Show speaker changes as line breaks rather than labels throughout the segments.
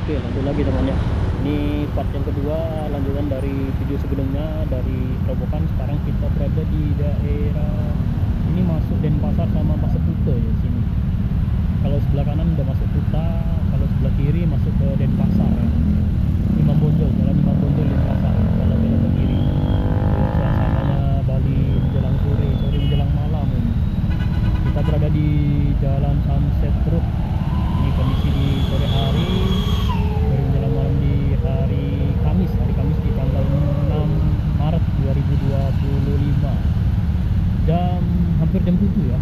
Oke, lanjut lagi teman ya. Ini part yang kedua, lanjutan dari video sebelumnya dari Robokan. Sekarang kita berada di daerah ini, masuk Denpasar sama Pasir Kuta ya sini. Kalau sebelah kanan udah masuk Kuta, kalau sebelah kiri masuk ke Denpasar ya. Imam Bonjol, jalan Imam Bonjol Denpasar, kalau belok ke kiri. Suasananya Bali menjelang sore, sore menjelang malam ini. Kita berada di Jalan Sunset Road. Ini kondisi di sore hari, sore menjelang malam di hari Kamis di tanggal 6 Maret 2025. Hampir jam 7 ya.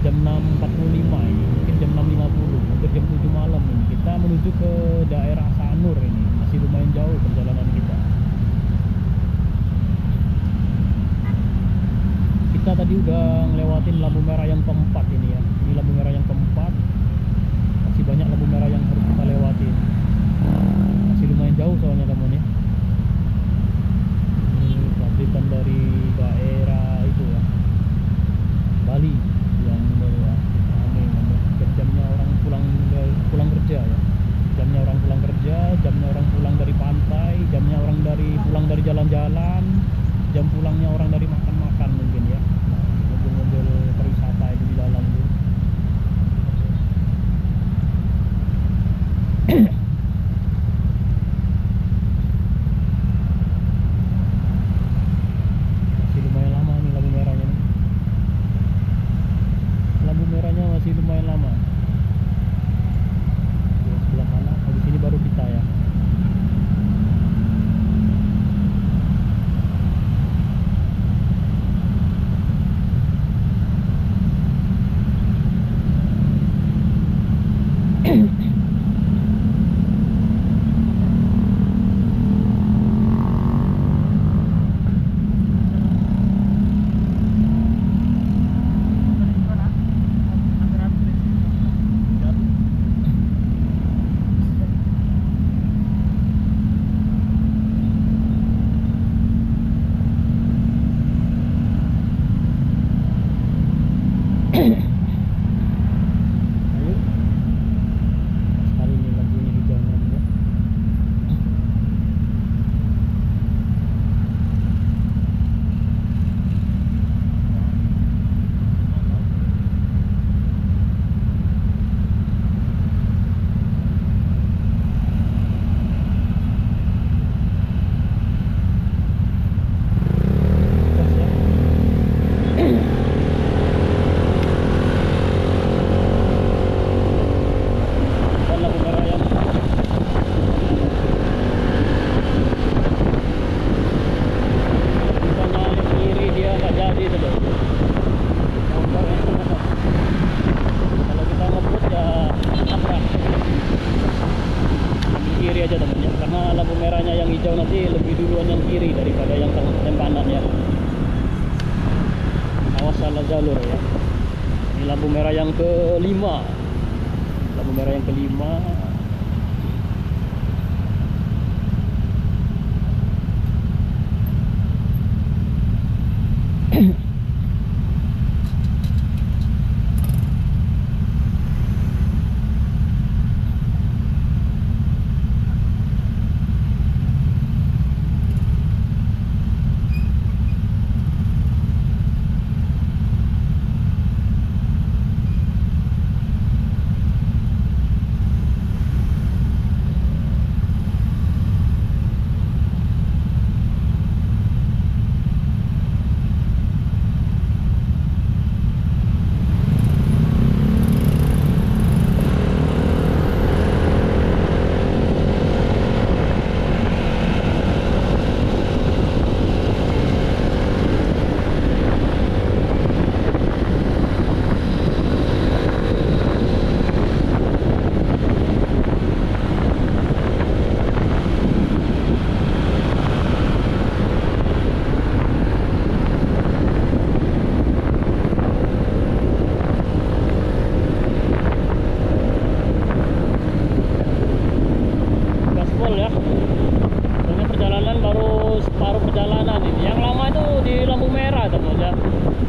Jam 6.45 ini, mungkin jam 6.50, hampir jam 7 malam ini. Kita menuju ke daerah Sanur ini, masih lumayan jauh perjalanan kita. Kita tadi udah ngelewatin lampu merah yang keempat ini ya. Ini lampu merah yang keempat. Masih banyak lampu merah yang harus kita lewatin. Masih lumayan jauh soalnya teman ya. Ini pabrikan dari daerah itu ya, Bali yang baru jamnya orang pulang kerja ya. Jamnya orang pulang kerja, jamnya orang pulang dari pantai, jamnya orang pulang dari jalan-jalan, jam pulangnya orang dari makan-makan mungkin ya. Mobil-mobil pariwisata itu di dalam itu. Masih lumayan lama nih lampu merahnya nih. Lampu merahnya masih lumayan lama. Di sebelah kanan, habis ini baru kita ya. Nanti lebih duluan yang kiri daripada yang kanan ya. Awas salah jalur ya. Ini lampu merah yang kelima. Lampu merah yang kelima.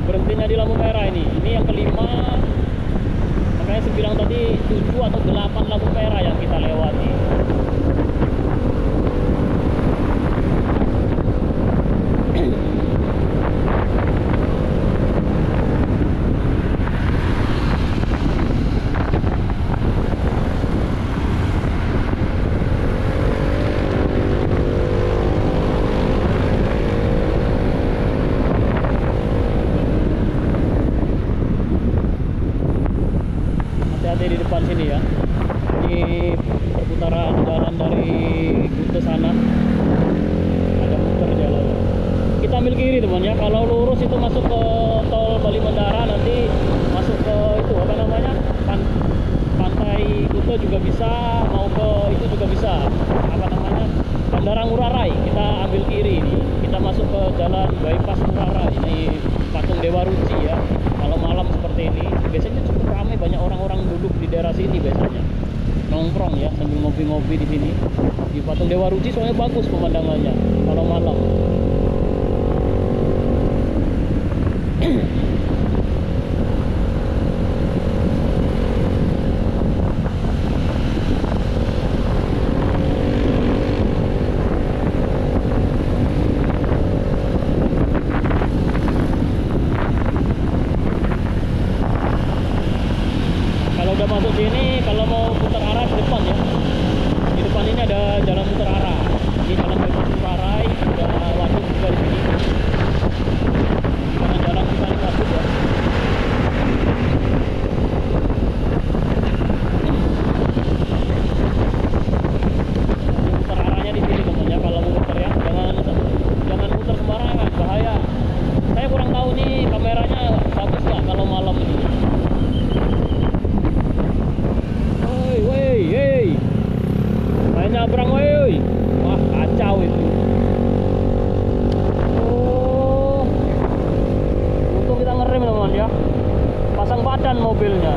Berhentinya di lampu merah ini yang kelima. Makanya saya bilang tadi 7 atau 8 lampu merah yang kita lewati. seputaran jalan dari Kute sana ada muter jalan. Kita ambil kiri teman ya. Kalau lurus itu masuk ke tol Bali Mandara, nanti masuk ke itu apa namanya, pantai Kute juga bisa, mau ke itu juga bisa, apa namanya, Bandara Ngurah Rai. Kita ambil kiri ini, kita masuk ke jalan bypass Ngurah Rai. Ini patung Dewa Ruci ya. Kalau malam seperti ini biasanya cukup ramai, banyak orang-orang duduk di daerah sini biasanya nongkrong ya sambil ngopi-ngopi di sini di patung Dewa Ruci, soalnya bagus pemandangannya kalau malam. Kalau udah masuk sini, kalau mau putar arah di depan ya, di depan ini ada jalan putar arah. Ini jalan bebas Ngurah Rai, udah waduk juga di sini. Karena jalan kita ini waduk ya. Putar arahnya di sini teman-teman ya. Kalau mau putar ya, jangan putar sembarangan, bahaya. Saya kurang tahu nih kameranya bagus nggak kalau malam ini. Hei, main nyabrang woi. Wah, kacau itu. Oh, untung kita ngerem teman ya, pasang badan mobilnya.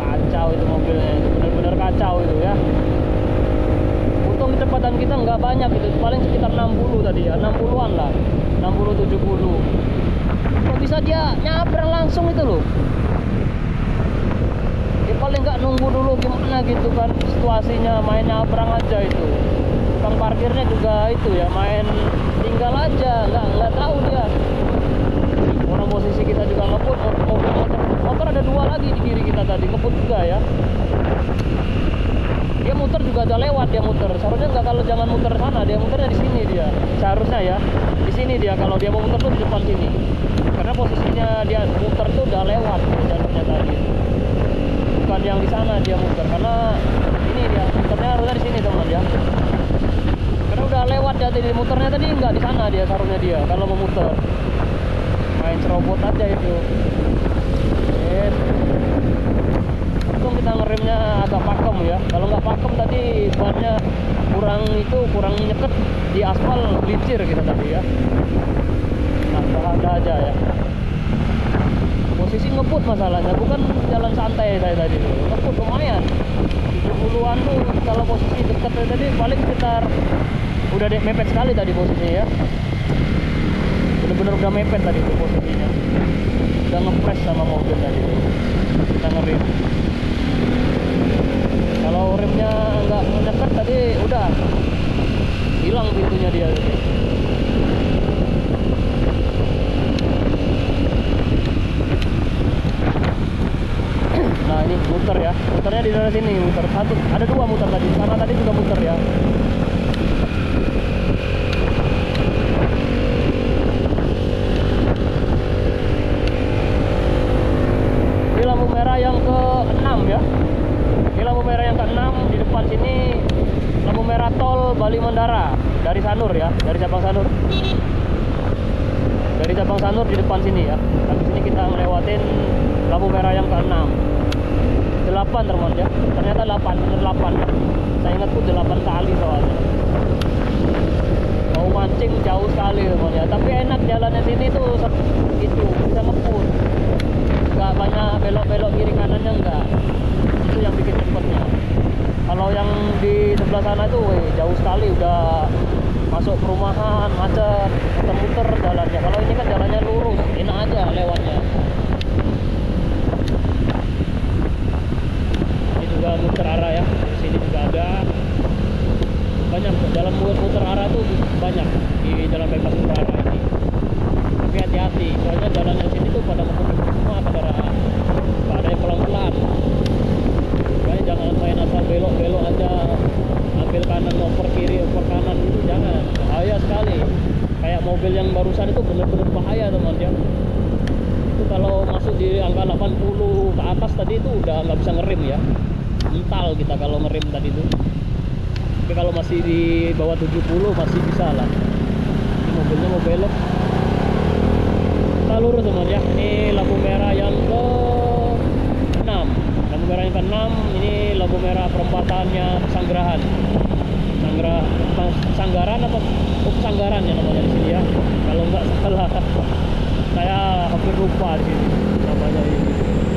Kacau itu mobilnya, itu benar-benar kacau itu ya. Untung kecepatan kita nggak banyak, itu paling sekitar 60 tadi ya, 60-an lah, 60-70. Kok bisa dia nyabrang langsung itu loh. Paling nggak nunggu dulu gimana gitu kan situasinya, main nyabrang aja itu. Tukang parkirnya juga itu ya, main tinggal aja, nggak tahu dia. Orang posisi kita juga ngebut, motor ada dua lagi di kiri kita tadi ngebut juga ya. Dia muter juga udah lewat, dia muter. Seharusnya nggak, kalau jangan muter sana, dia muternya di sini dia. Seharusnya ya di sini dia, kalau dia mau muter tuh di depan sini. Karena posisinya dia muter tuh udah lewat jalurnya tadi. Bukan yang di sana dia muter, karena ini dia muternya harusnya di sini teman ya. Karena udah lewat ya tadi, muternya tadi nggak di sana dia, seharusnya dia kalau mau muter. Main serobot aja itu. Yes. Untung kita ngeremnya agak pakem ya. Kalau nggak pakem tadi bannya kurang nyeket di aspal, licir kita tadi ya. Nah, ada aja ya. Posisi ngebut masalahnya, bukan jalan santai saya tadi tuh. Ngebut lumayan 70-an tuh, kalau posisi dekat tadi paling sekitar udah mepet sekali tadi posisinya ya. Bener-bener udah mepet tadi tuh posisinya. Udah ngepres sama mobil tadi tuh. Kita ngerem. Kalau remnya nggak mendekat tadi udah hilang pintunya dia tadi. Nah ini muter ya, muternya di daerah sini, muter satu, ada dua muter tadi, sana tadi juga muter ya. Ini lampu merah yang ke-6 ya. Ini lampu merah yang ke-6 di depan sini, lampu merah tol Bali Mandara dari Sanur ya, dari cabang Sanur. Dari cabang Sanur di depan sini ya. Habis ini kita ngelewatin lampu merah yang ke-6. 8 teman ya, ternyata 8 ya. Saya ingat tuh 8 kali soalnya. Mau mancing jauh sekali teman ya, tapi enak jalannya sini tuh itu bisa ngeput, nggak banyak belok-belok kiri kanannya, enggak. Itu yang bikin cepetnya. Kalau yang di sebelah sana itu jauh sekali, udah masuk perumahan, macet, muter-muter jalannya. Kalau ini kan jalannya lurus, enak aja lewatnya. Juga muter arah ya, di sini juga ada banyak jalan muter arah tuh banyak di jalan bebas Ngurah Rai ini. Tapi hati-hati, soalnya jalannya sini tuh pada ngebut semua kendaraan, nggak ada yang pelan-pelan. Makanya jangan main asal belok-belok aja, ambil kanan oper kiri oper kanan itu jangan, bahaya sekali. Kayak mobil yang barusan itu bener-bener bahaya teman ya. Itu kalau masuk di angka 80 ke atas tadi itu udah nggak bisa ngerem ya, mental maksimal kita kalau ngerem tadi itu. Tapi kalau masih di bawah 70 masih bisa lah. Ini mobilnya mau belok. Kita lurus teman ya. Ini lampu merah yang ke-6. Lampu merah yang ke-6 ini lampu merah perempatannya Pesanggerahan. Sanggaran apa? Oh, Pesanggaran ya namanya di sini ya. Kalau nggak salah. Saya hampir lupa di sini namanya ini.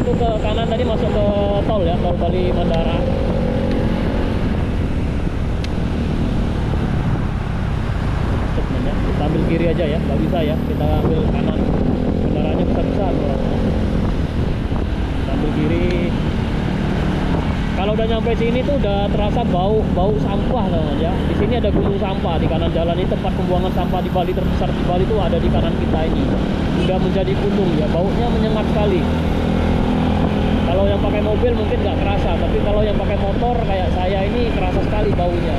Itu ke kanan tadi masuk ke tol ya, tol Bali Mandara. Kita ambil kiri aja ya, nggak bisa ya, kita ambil kanan. Kendaraannya besar-besar. Kita ambil kiri. Kalau udah nyampe sini tuh udah terasa bau sampah teman ya. Di sini ada gunung sampah di kanan jalan ini, tempat pembuangan sampah di Bali terbesar di Bali itu ada di kanan kita ini. Udah menjadi gunung ya, baunya menyengat sekali. Kalau yang pakai mobil mungkin nggak kerasa, tapi kalau yang pakai motor kayak saya ini kerasa sekali baunya.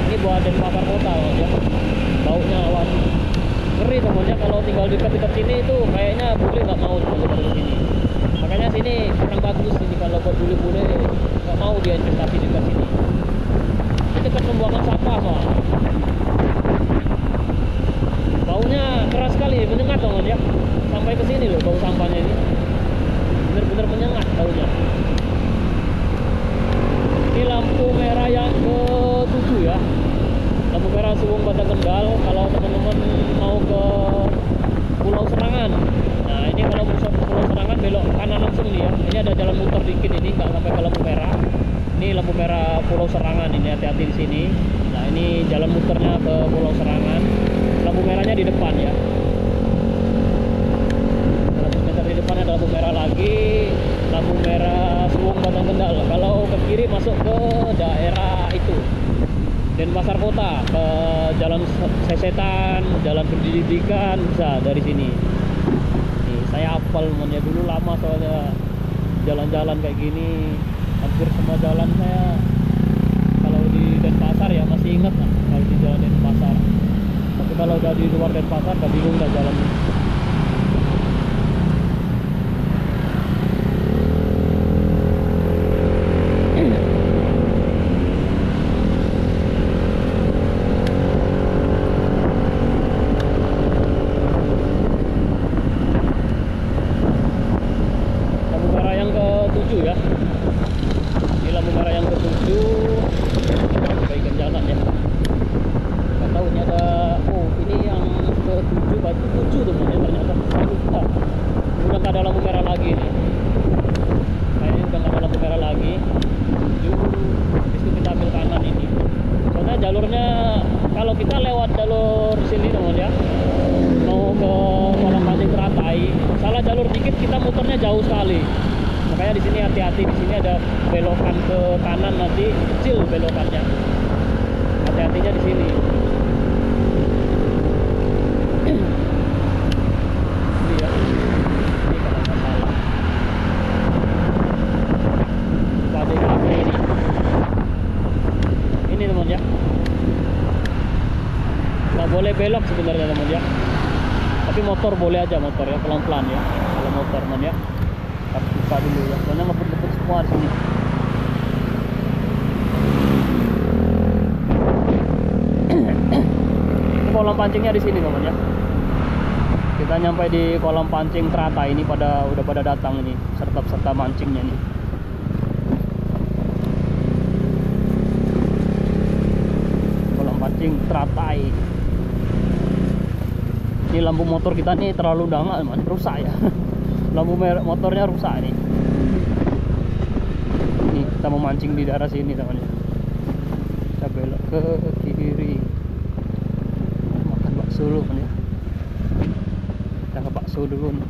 Ini buat Denpasar kota ya. Baunya waduh. Ngeri temannya kalau tinggal dekat-dekat sini itu kayaknya bule nggak mau tinggal di sini. Makanya sini kurang bagus ini kalau buat bule-bule nggak mau dia investasi dekat sini. Ini dekat pembuangan sampah mah. Baunya keras sekali, menyengat teman ya. Sampai ke sini loh bau sampahnya ini. Bener-bener menyengat baunya. Ini lampu merah yang ke-7 ya. Lampu merah Suwung Batang Kendal. Kalau teman-teman mau ke Pulau Serangan, nah ini kalau Pulau Serangan belok kanan langsung nih ya. Ini ada jalan muter dikit ini, nggak sampai ke lampu merah. Ini lampu merah Pulau Serangan ini, hati-hati di sini. Nah ini jalan muternya ke Pulau Serangan. Lampu merahnya di depan ya. 100 meter di depan ada lampu merah lagi. Lampu merah Suwung Batang Kendal. Kalau ke kiri masuk ke daerah itu Denpasar kota, ke jalan Sesetan, jalan pendidikan bisa dari sini. Nih, saya hafal namanya dulu lama soalnya jalan-jalan kayak gini. Hampir semua jalan saya kalau di Denpasar ya masih ingat lah kalau di jalan Denpasar. Tapi kalau udah di luar Denpasar udah bingung dah jalan. Ya, ini lampu merah yang ke-7. Perbaikan jalan ya. Nggak tahu ini ada, oh ini yang ke-7 batu 7 teman-teman, ternyata saya lupa. Udah nggak ada lampu merah lagi nih. Kayaknya udah nggak ada lampu merah lagi. 7. Habis itu kita ambil kanan ini. Soalnya jalurnya kalau kita lewat jalur sini teman ya, mau ke Kolam Pancing Teratai, salah jalur dikit kita muternya jauh sekali. Makanya di sini hati-hati, di sini ada belokan ke kanan nanti kecil belokannya. Hati-hatinya di sini. Ini ya. Ini kalau nggak salah. Pada kafe ini. Ini teman ya. Nggak boleh belok sebenarnya teman ya. Tapi motor boleh aja, motor ya, pelan-pelan ya. Kalau motor teman ya. Harus buka dulu ya, soalnya ngebut-ngebut semua di sini. Kolam pancingnya di sini teman ya. Kita nyampe di kolam pancing Teratai ini udah pada datang ini serta mancingnya nih. Kolam pancing Teratai. Ini lampu motor kita nih terlalu dangak teman, rusak ya. Lampu motornya rusak nih. Ini kita mau mancing di daerah sini teman ya. Kita belok ke kiri. Makan bakso dulu kan ya. Kita ke bakso dulu nih.